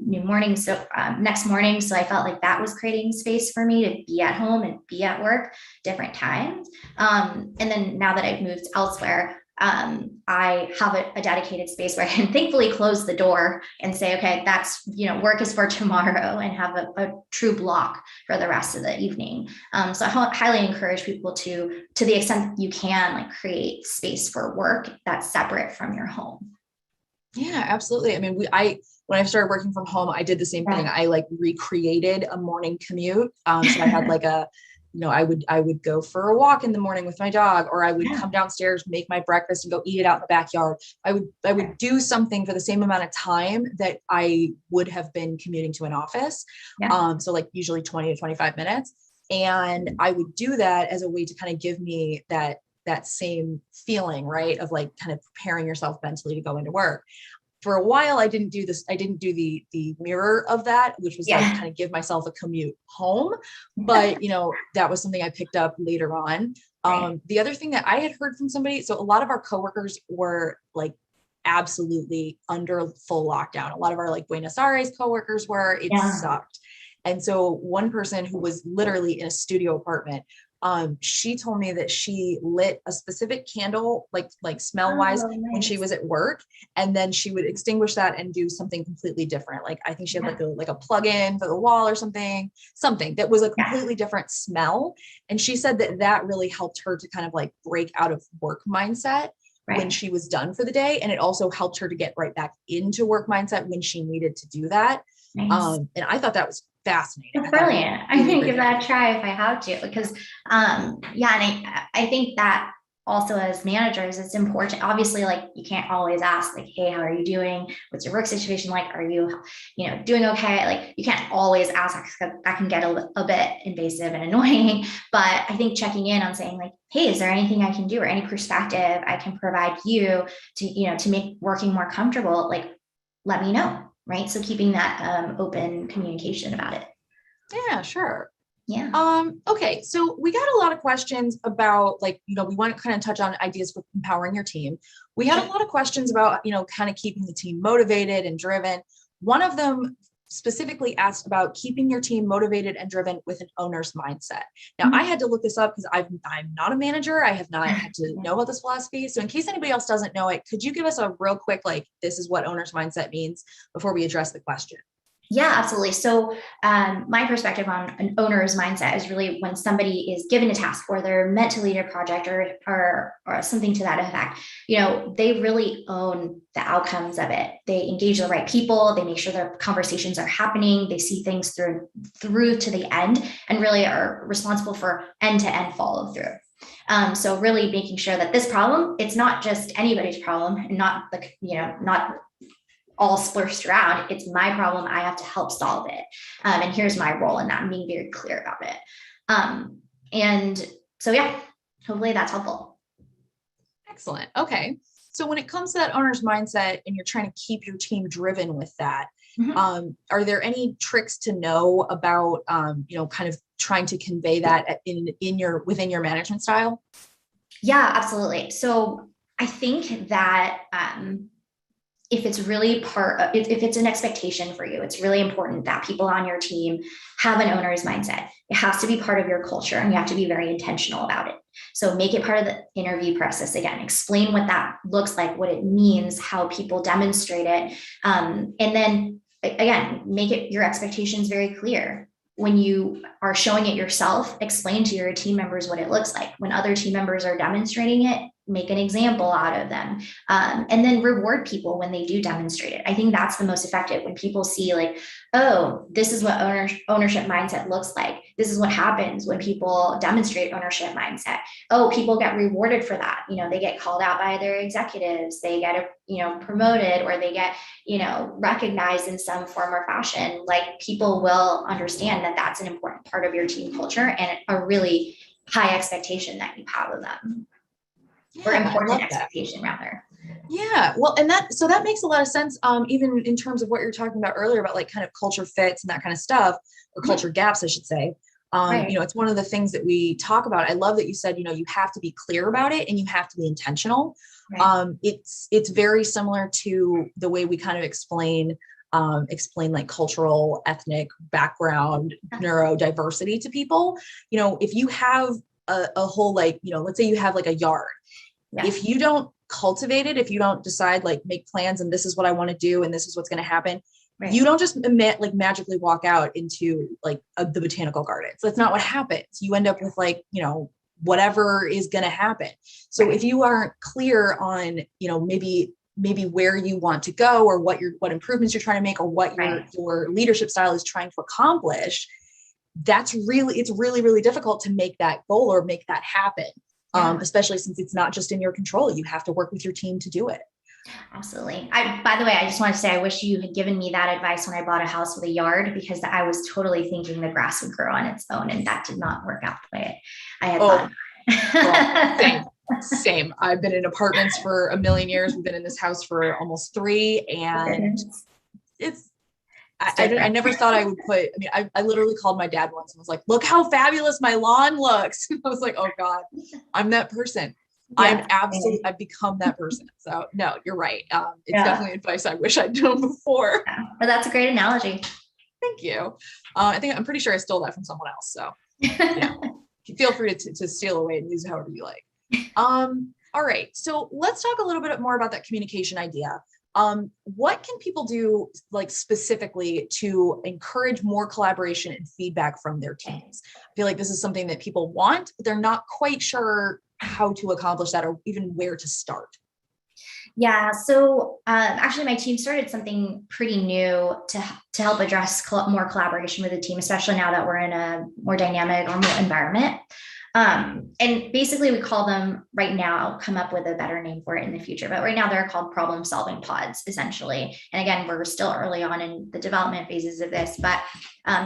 B: next morning. So I felt like that was creating space for me to be at home and be at work different times. And then now that I've moved elsewhere, I have a dedicated space where I can thankfully close the door and say, okay, that's, work is for tomorrow, and have a true block for the rest of the evening. So I highly encourage people to the extent you can, like, create space for work that's separate from your home.
A: Yeah, absolutely. I mean, when I started working from home, I did the same thing. I like recreated a morning commute. So I had like I would go for a walk in the morning with my dog, or I would come downstairs, make my breakfast, and go eat it out in the backyard. I would do something for the same amount of time that I would have been commuting to an office. So like usually 20 to 25 minutes. And I would do that as a way to kind of give me that same feeling, right, of like kind of preparing yourself mentally to go into work. For a while, I didn't do this. I didn't do the mirror of that, which was like kind of give myself a commute home. But, that was something I picked up later on. The other thing that I had heard from somebody, so a lot of our coworkers were like absolutely under full lockdown. A lot of our like Buenos Aires coworkers were, it sucked. And so one person who was literally in a studio apartment, she told me that she lit a specific candle, like smell wise, when she was at work, and then she would extinguish that and do something completely different. Like I think she had like a plug-in for the wall or something that was a completely different smell. And she said that really helped her to kind of like break out of work mindset when she was done for the day. And it also helped her to get right back into work mindset when she needed to do that. And I thought that was fascinating.
B: It's brilliant. I'm going to give that a try if I have to, because and I think that also as managers, it's important. Obviously, like you can't always ask like, hey, how are you doing? What's your work situation like? Are you, doing okay? Like you can't always ask, because that can get a bit invasive and annoying. But I think checking in on saying like, hey, is there anything I can do or any perspective I can provide you to make working more comfortable? Like, let me know. Right. So keeping that open communication about it.
A: Yeah, sure.
B: Yeah.
A: Okay. So we got a lot of questions about like, we want to kind of touch on ideas for empowering your team. We had a lot of questions about, kind of keeping the team motivated and driven. One of them specifically asked about keeping your team motivated and driven with an owner's mindset. Now, I had to look this up because I'm not a manager. I have not had to know about this philosophy. So in case anybody else doesn't know it, could you give us a real quick, like, this is what owner's mindset means before we address the question?
B: Yeah, absolutely. So, my perspective on an owner's mindset is really when somebody is given a task or they're meant to lead a project or something to that effect, they really own the outcomes of it. They engage the right people. They make sure their conversations are happening. They see things through to the end and really are responsible for end to end follow through. So really making sure that this problem, it's not just anybody's problem and not not all splashed around. It's my problem. I have to help solve it. And here's my role in that and being very clear about it. And so, yeah, hopefully that's helpful.
A: Excellent. Okay. So when it comes to that owner's mindset and you're trying to keep your team driven with that, are there any tricks to know about, kind of trying to convey that within your management style?
B: Yeah, absolutely. So I think that if it's really if it's an expectation for you, it's really important that people on your team have an owner's mindset. It has to be part of your culture and you have to be very intentional about it. So make it part of the interview process. Again, explain what that looks like, what it means, how people demonstrate it. And then again, make it your expectations very clear. When you are showing it yourself, explain to your team members what it looks like. When other team members are demonstrating it, make an example out of them, and then reward people when they do demonstrate it. I think that's the most effective. When people see like, oh, this is what ownership mindset looks like. This is what happens when people demonstrate ownership mindset. Oh, people get rewarded for that. They get called out by their executives. They get, promoted, or they get, recognized in some form or fashion. Like, people will understand that that's an important part of your team culture and a really high expectation that you have of them. Or important expectation rather.
A: Yeah, well, and that makes a lot of sense. Even in terms of what you're talking about earlier about like kind of culture fits and that kind of stuff, or culture gaps, I should say. Right. It's one of the things that we talk about. I love that you said, you have to be clear about it and you have to be intentional. Right. It's very similar to the way we kind of explain like cultural, ethnic background, neurodiversity to people. If you have a whole, like, let's say you have like a yard. Yeah. If you don't cultivate it, if you don't decide, like, make plans and this is what I want to do and this is what's going to happen, right, you don't just magically walk out into like the botanical gardens. That's not what happens. You end up with like, whatever is going to happen. So right, if you aren't clear on, maybe where you want to go or what improvements you're trying to make or what your leadership style is trying to accomplish, it's really, really difficult to make that goal or make that happen. Yeah. Especially since it's not just in your control. You have to work with your team to do it.
B: Absolutely. By the way, I just want to say, I wish you had given me that advice when I bought a house with a yard, because I was totally thinking the grass would grow on its own, and that did not work out the way I had thought.
A: Well, same. I've been in apartments for a million years. We've been in this house for almost 3, and I never thought I would I literally called my dad once and was like, look how fabulous my lawn looks. I was like, oh God, I'm that person. Yeah. I've become that person. So no, you're right. It's definitely advice I wish I'd known before.
B: Yeah. But that's a great analogy.
A: Thank you. I'm pretty sure I stole that from someone else. So feel free to steal away and use it however you like. All right. So let's talk a little bit more about that communication idea. What can people do, like, specifically to encourage more collaboration and feedback from their teams? I feel like this is something that people want, but they're not quite sure how to accomplish that or even where to start.
B: Yeah. So actually, my team started something pretty new to help address more collaboration with the team, especially now that we're in a more dynamic or more environment. And basically we call them, right now, come up with a better name for it in the future, but right now they're called problem solving pods, essentially. And again, we're still early on in the development phases of this, but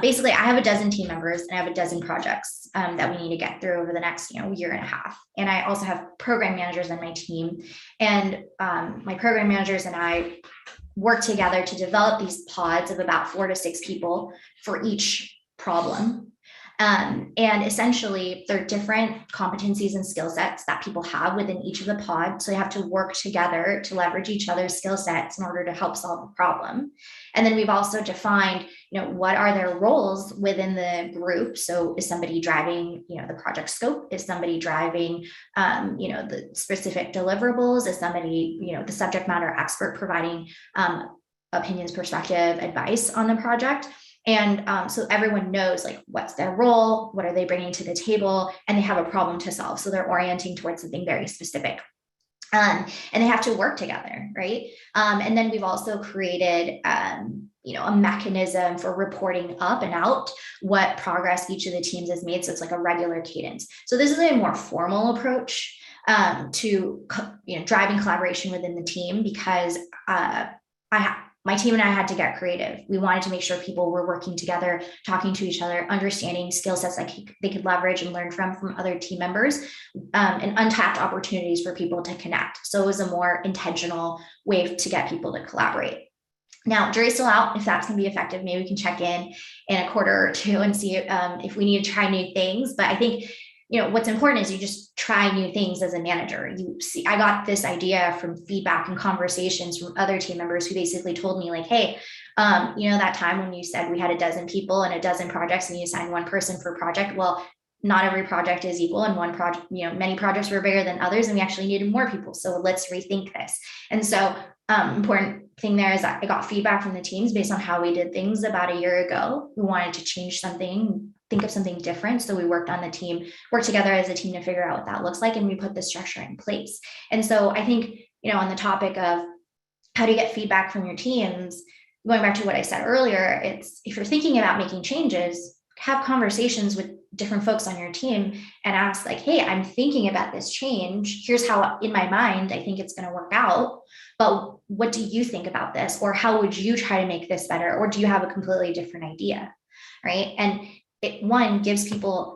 B: basically I have a dozen team members and I have a dozen projects that we need to get through over the next, year and a half. And I also have program managers on my team, and my program managers and I work together to develop these pods of about 4 to 6 people for each problem. And essentially, there are different competencies and skill sets that people have within each of the pods. So they have to work together to leverage each other's skill sets in order to help solve a problem. And then we've also defined, what are their roles within the group. So is somebody driving, the project scope? Is somebody driving, the specific deliverables? Is somebody, the subject matter expert providing opinions, perspective, advice on the project. And so everyone knows like what's their role, what are they bringing to the table, and they have a problem to solve. So they're orienting towards something very specific. And they have to work together, right? And then we've also created, a mechanism for reporting up and out what progress each of the teams has made. So it's like a regular cadence. So this is a more formal approach to driving collaboration within the team, because my team and I had to get creative. We wanted to make sure people were working together, talking to each other, understanding skill sets that they could leverage and learn from other team members, and untapped opportunities for people to connect. So it was a more intentional way to get people to collaborate. Now, jury's still out if that's going to be effective. Maybe we can check in a quarter or two and see if we need to try new things. But I think what's important is you just try new things as a manager. You see, I got this idea from feedback and conversations from other team members who basically told me like, hey, that time when you said we had a dozen people and a dozen projects and you assigned one person per project. Well, not every project is equal, and one project, many projects were bigger than others, and we actually needed more people. So let's rethink this. And so important thing there is that I got feedback from the teams based on how we did things about a year ago. We wanted to change something, think of something different. So we worked together as a team to figure out what that looks like. And we put the structure in place. And so I think, on the topic of how to get feedback from your teams, going back to what I said earlier, it's if you're thinking about making changes, have conversations with different folks on your team and ask like, hey, I'm thinking about this change. Here's how in my mind, I think it's going to work out. But what do you think about this? Or how would you try to make this better? Or do you have a completely different idea? Right. And it gives people,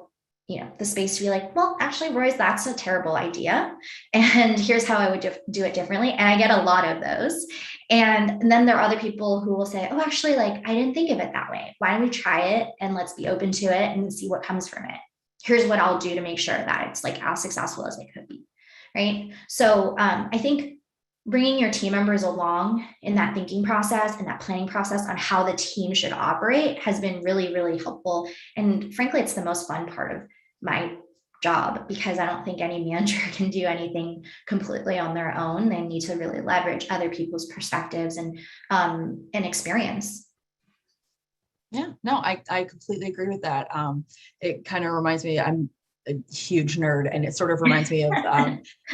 B: the space to be like, well, actually, Royze, that's a terrible idea. And here's how I would do it differently. And I get a lot of those. And then there are other people who will say, oh, actually, like, I didn't think of it that way. Why don't we try it? And let's be open to it and see what comes from it. Here's what I'll do to make sure that it's like as successful as it could be. Right. So I think bringing your team members along in that thinking process and that planning process on how the team should operate has been really, really helpful. And frankly, it's the most fun part of my job, because I don't think any manager can do anything completely on their own. They need to really leverage other people's perspectives and experience.
A: Yeah, no, I completely agree with that. It kind of reminds me, I'm a huge nerd, and it sort of reminds me of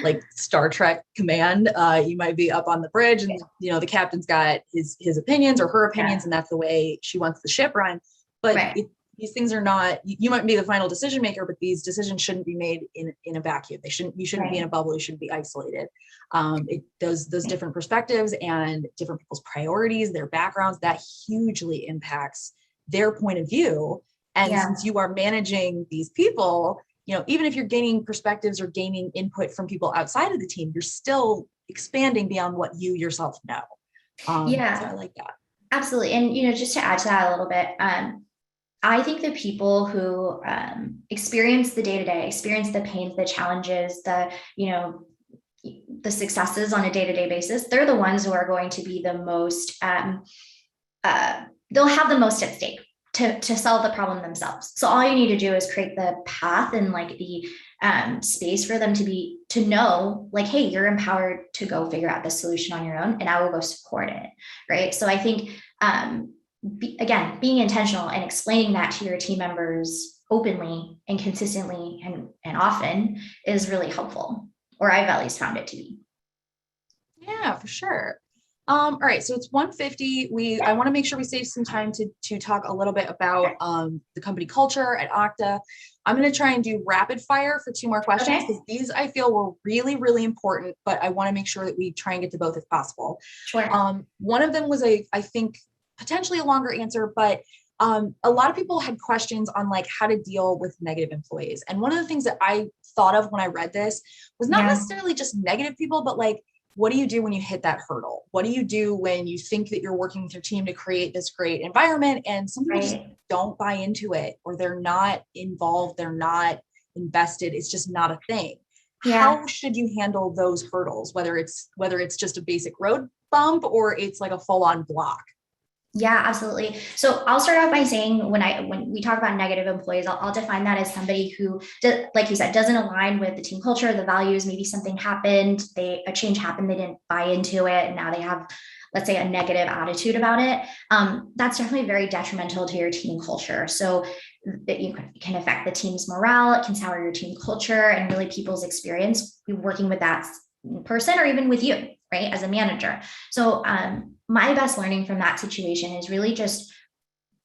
A: like Star Trek Command. You might be up on the bridge and the captain's got his opinions or her opinions, and that's the way she wants the ship run. But these things are not, you might be the final decision maker, but these decisions shouldn't be made in a vacuum. You shouldn't be in a bubble. You shouldn't be isolated. Those different perspectives and different people's priorities, their backgrounds, that hugely impacts their point of view. And since you are managing these people, even if you're gaining perspectives or gaining input from people outside of the team, you're still expanding beyond what you yourself know. So I like that.
B: Absolutely. And, just to add to that a little bit, I think the people who experience the day-to-day, experience the pains, the challenges, the successes on a day-to-day basis, they're the ones who are going to be the most, they'll have the most at stake to solve the problem themselves. So all you need to do is create the path and like the space for them to know like, hey, you're empowered to go figure out the solution on your own, and I will go support it. Right. So I think, again, being intentional and explaining that to your team members openly and consistently and often is really helpful, or I've at least found it to be.
A: Yeah, for sure. All right, so it's 1:50. I want to make sure we save some time to talk a little bit about the company culture at Okta. I'm going to try and do rapid fire for 2 more questions, because these I feel were really, really important, but I want to make sure that we try and get to both if possible.
B: Sure.
A: One of them was I think potentially a longer answer, but a lot of people had questions on like how to deal with negative employees. And one of the things that I thought of when I read this was not necessarily just negative people, but like, what do you do when you hit that hurdle? What do you do when you think that you're working with your team to create this great environment and some people just don't buy into it, or they're not involved, they're not invested, it's just not a thing. How should you handle those hurdles, whether it's just a basic road bump or it's like a full-on block?
B: Yeah, absolutely. So I'll start off by saying when we talk about negative employees, I'll define that as somebody who, like you said, doesn't align with the team culture, the values. Maybe something happened, a change happened, they didn't buy into it, and now they have let's say, a negative attitude about it, that's definitely very detrimental to your team culture. So that you can affect the team's morale, it can sour your team culture and really people's experience working with that person or even with you, right, as a manager. So my best learning from that situation is really just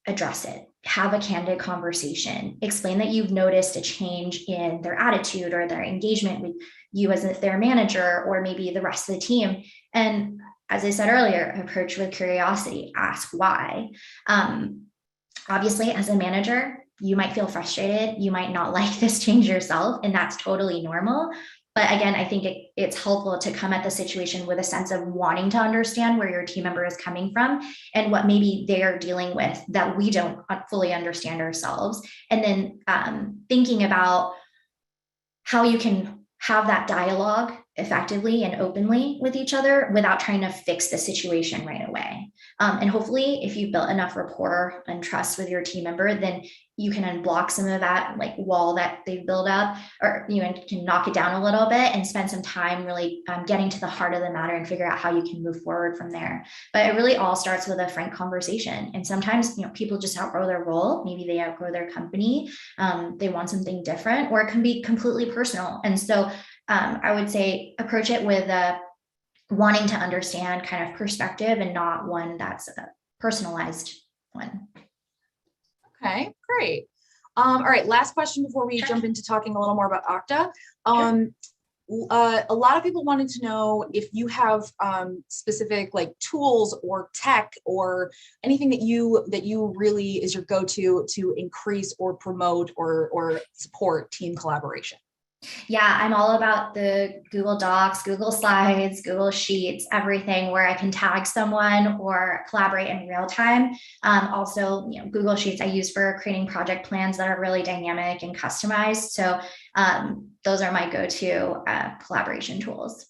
B: address it, have a candid conversation, explain that you've noticed a change in their attitude or their engagement with you as if their manager or maybe the rest of the team. And as I said earlier, approach with curiosity, ask why. Obviously, as a manager, you might feel frustrated. You might not like this change yourself, and that's totally normal. But again, I think it's helpful to come at the situation with a sense of wanting to understand where your team member is coming from and what maybe they are dealing with that we don't fully understand ourselves. And then thinking about how you can have that dialogue effectively and openly with each other without trying to fix the situation right away. And hopefully, if you've built enough rapport and trust with your team member, then you can unblock some of that like wall that they've built up, or you can knock it down a little bit and spend some time really getting to the heart of the matter and figure out how you can move forward from there. But it really all starts with a frank conversation. And sometimes, people just outgrow their role. Maybe they outgrow their company. They want something different, or it can be completely personal. And so I would say approach it with a wanting to understand kind of perspective and not one that's a personalized one.
A: Okay, great. All right, last question before we jump into talking a little more about Okta. A lot of people wanted to know if you have specific like tools or tech or anything that you really is your go-to to increase or promote or support team collaboration.
B: Yeah, I'm all about the Google Docs, Google Slides, Google Sheets, everything where I can tag someone or collaborate in real time. Also, Google Sheets I use for creating project plans that are really dynamic and customized. So those are my go-to collaboration tools.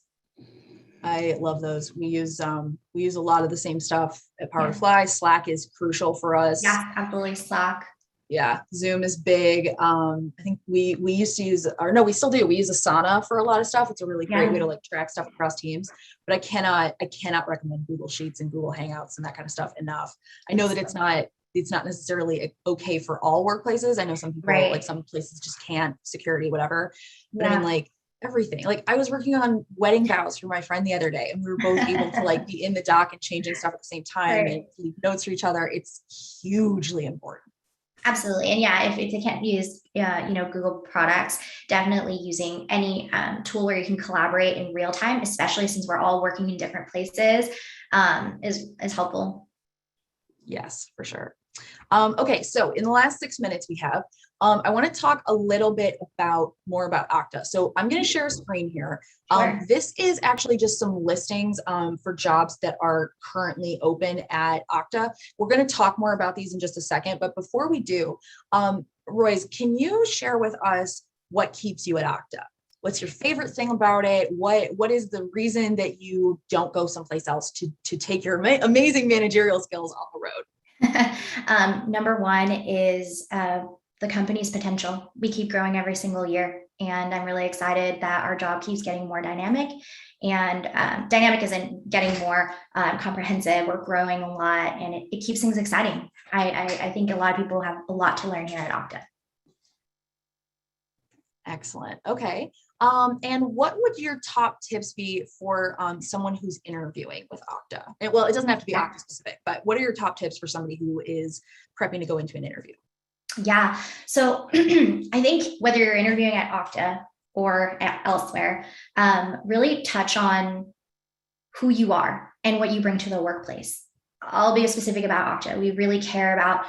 A: I love those. We use a lot of the same stuff at Powerfly. Yeah. Slack is crucial for us.
B: Yeah, absolutely. Slack.
A: Yeah, Zoom is big. I think we used to use, or no, we still do. We use Asana for a lot of stuff. It's a really great way to like track stuff across teams. But I cannot recommend Google Sheets and Google Hangouts and that kind of stuff enough. I know that it's not necessarily okay for all workplaces. I know some people like some places just can't, security, whatever. But I mean, like everything. Like I was working on wedding vows for my friend the other day, and we were both able to like be in the doc and changing stuff at the same time and leave notes for each other. It's hugely important.
B: Absolutely. And yeah, if they can't use, Google products, definitely using any tool where you can collaborate in real time, especially since we're all working in different places, is helpful.
A: Yes, for sure. Okay, so in the last 6 minutes we have, I want to talk a little bit more about Okta. So I'm going to share a screen here. Sure. This is actually just some listings for jobs that are currently open at Okta. We're going to talk more about these in just a second, but before we do, Royze, can you share with us what keeps you at Okta? What's your favorite thing about it? What is the reason that you don't go someplace else to take your amazing managerial skills on the road?
B: Number one is the company's potential. We keep growing every single year, and I'm really excited that our job keeps getting more dynamic. And dynamic isn't getting more comprehensive. We're growing a lot, and it keeps things exciting. I think a lot of people have a lot to learn here at Okta.
A: Excellent. Okay. And what would your top tips be for someone who's interviewing with Okta? And, well, it doesn't have to be Okta specific, but what are your top tips for somebody who is prepping to go into an interview?
B: Yeah. So I think whether you're interviewing at Okta or elsewhere, really touch on who you are and what you bring to the workplace. I'll be specific about Okta. We really care about,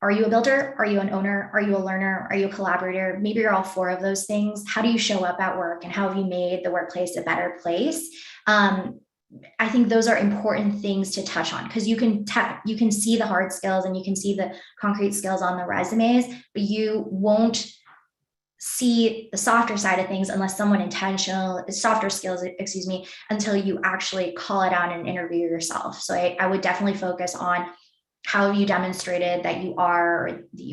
B: are you a builder? Are you an owner? Are you a learner? Are you a collaborator? Maybe you're all four of those things. How do you show up at work, and how have you made the workplace a better place? I think those are important things to touch on, because you can see the hard skills and you can see the concrete skills on the resumes, but you won't see the softer side of things unless softer skills, until you actually call it out in an interview yourself. So I would definitely focus on how you demonstrated that you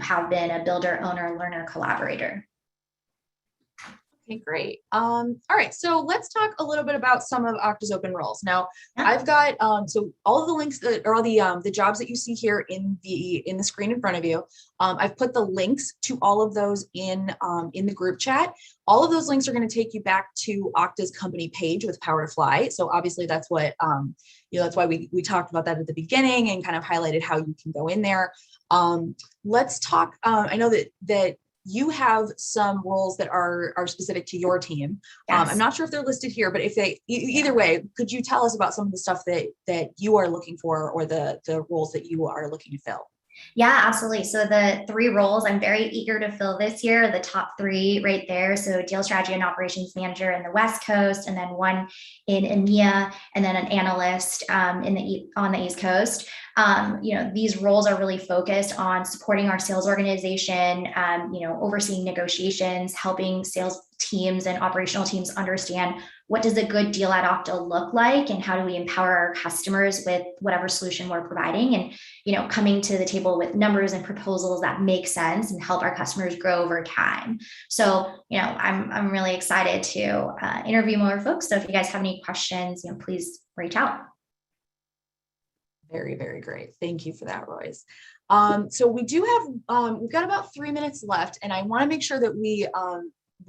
B: have been a builder, owner, learner, collaborator.
A: Okay, great. All right, so let's talk a little bit about some of Okta's open roles. Now,
B: Yeah.
A: I've got so all of the links that or all the jobs that you see here in the screen in front of you. I've put the links to all of those in the group chat. All of those links are going to take you back to Okta's company page with Power to Fly. So obviously that's what that's why we talked about that at the beginning and kind of highlighted how you can go in there. Let's talk. I know that you have some roles that are specific to your team.
B: Yes.
A: I'm not sure if they're listed here, but if either way, could you tell us about some of the stuff that you are looking for or the roles that you are looking to fill?
B: Yeah, absolutely. So the 3 roles I'm very eager to fill this year, the top 3 right there. So deal strategy and operations manager in the West Coast, and then one in EMEA, and then an analyst on the East Coast. These roles are really focused on supporting our sales organization, overseeing negotiations, helping sales teams and operational teams understand what does a good deal at Okta look like, and how do we empower our customers with whatever solution we're providing, and coming to the table with numbers and proposals that make sense and help our customers grow over time. So I'm really excited to interview more folks. So if you guys have any questions, please reach out.
A: Very, very great. Thank you for that, Royce. So we do have, we've got about 3 minutes left, and I want to make sure that we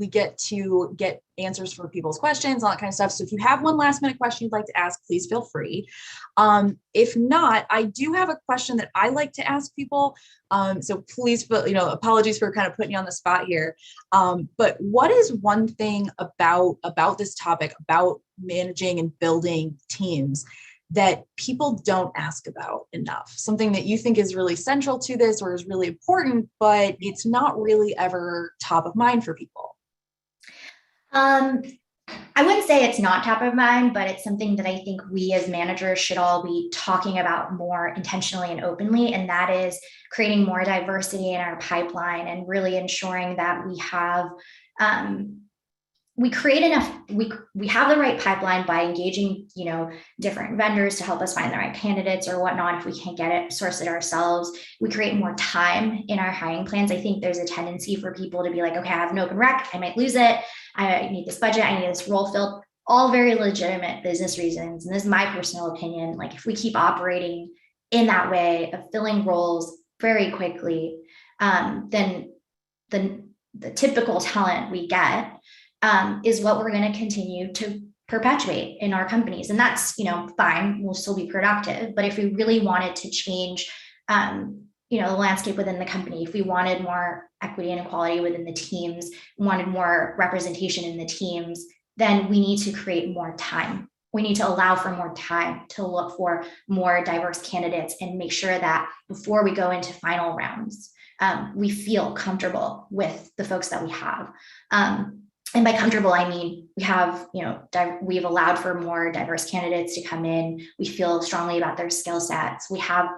A: get to get answers for people's questions, all that kind of stuff. So if you have one last minute question you'd like to ask, please feel free. If not, I do have a question that I like to ask people. So please, apologies for kind of putting you on the spot here. But what is one thing about this topic, about managing and building teams, that people don't ask about enough? Something that you think is really central to this or is really important, but it's not really ever top of mind for people?
B: I wouldn't say it's not top of mind, but it's something that I think we as managers should all be talking about more intentionally and openly. And that is creating more diversity in our pipeline and really ensuring that we have, we create enough, we have the right pipeline by engaging, different vendors to help us find the right candidates or whatnot. If we can't get it, source it ourselves, we create more time in our hiring plans. I think there's a tendency for people to be like, okay, I have an open rec, I might lose it. I need this budget, I need this role filled, all very legitimate business reasons. And this is my personal opinion. Like, if we keep operating in that way of filling roles very quickly, then the typical talent we get is what we're going to continue to perpetuate in our companies. And that's, fine, we'll still be productive. But if we really wanted to change, the landscape within the company, if we wanted more equity and equality within the teams, wanted more representation in the teams, then we need to create more time. We need to allow for more time to look for more diverse candidates and make sure that before we go into final rounds, we feel comfortable with the folks that we have. And by comfortable, I mean, we have, we've allowed for more diverse candidates to come in. We feel strongly about their skill sets. We have,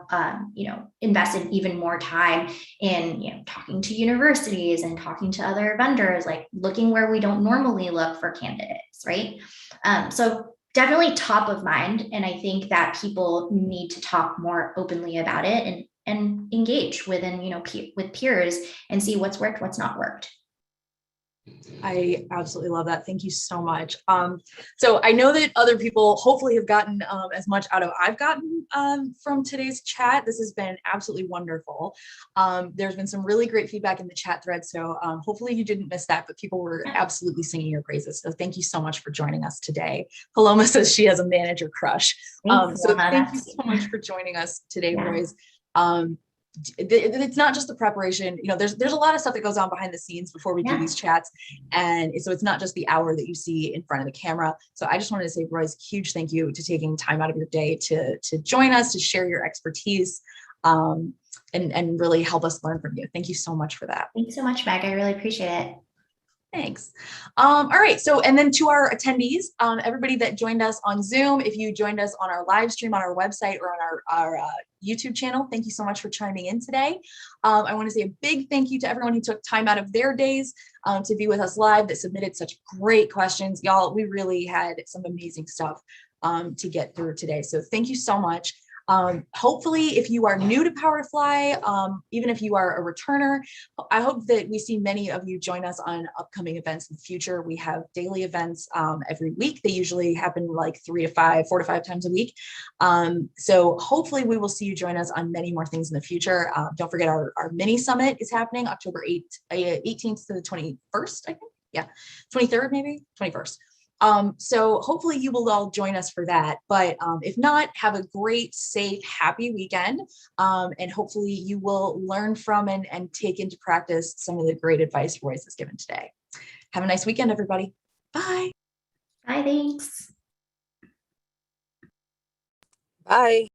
B: invested even more time in, talking to universities and talking to other vendors, like looking where we don't normally look for candidates, right? So definitely top of mind. And I think that people need to talk more openly about it and engage within, with peers and see what's worked, what's not worked.
A: I absolutely love that. Thank you so much. So I know that other people hopefully have gotten as much out of I've gotten from today's chat. This has been absolutely wonderful. There's been some really great feedback in the chat thread. So hopefully you didn't miss that, but people were absolutely singing your praises. So thank you so much for joining us today. Paloma says she has a manager crush. So thank you so much for joining us today, Royze. It's not just the preparation, there's a lot of stuff that goes on behind the scenes before we do these chats. And so it's not just the hour that you see in front of the camera. So I just wanted to say, Royze, huge thank you to taking time out of your day to join us, to share your expertise, and really help us learn from you. Thank you so much for that.
B: Thanks so much, Meg. I really appreciate it.
A: Thanks. All right. So, and then to our attendees, everybody that joined us on Zoom, if you joined us on our live stream on our website or on our YouTube channel, thank you so much for chiming in today. I want to say a big thank you to everyone who took time out of their days to be with us live, that submitted such great questions. Y'all, we really had some amazing stuff to get through today. So thank you so much. Hopefully, if you are new to Power to Fly, even if you are a returner, I hope that we see many of you join us on upcoming events in the future. We have daily events every week. They usually happen like 4 to 5 times a week. So hopefully we will see you join us on many more things in the future. Don't forget our mini summit is happening October 18th to the 21st, I think. Yeah, 23rd, maybe 21st. So hopefully you will all join us for that. But if not, have a great, safe, happy weekend. And hopefully you will learn from and take into practice some of the great advice Royze has given today. Have a nice weekend, everybody. Bye.
B: Bye, thanks.
C: Bye.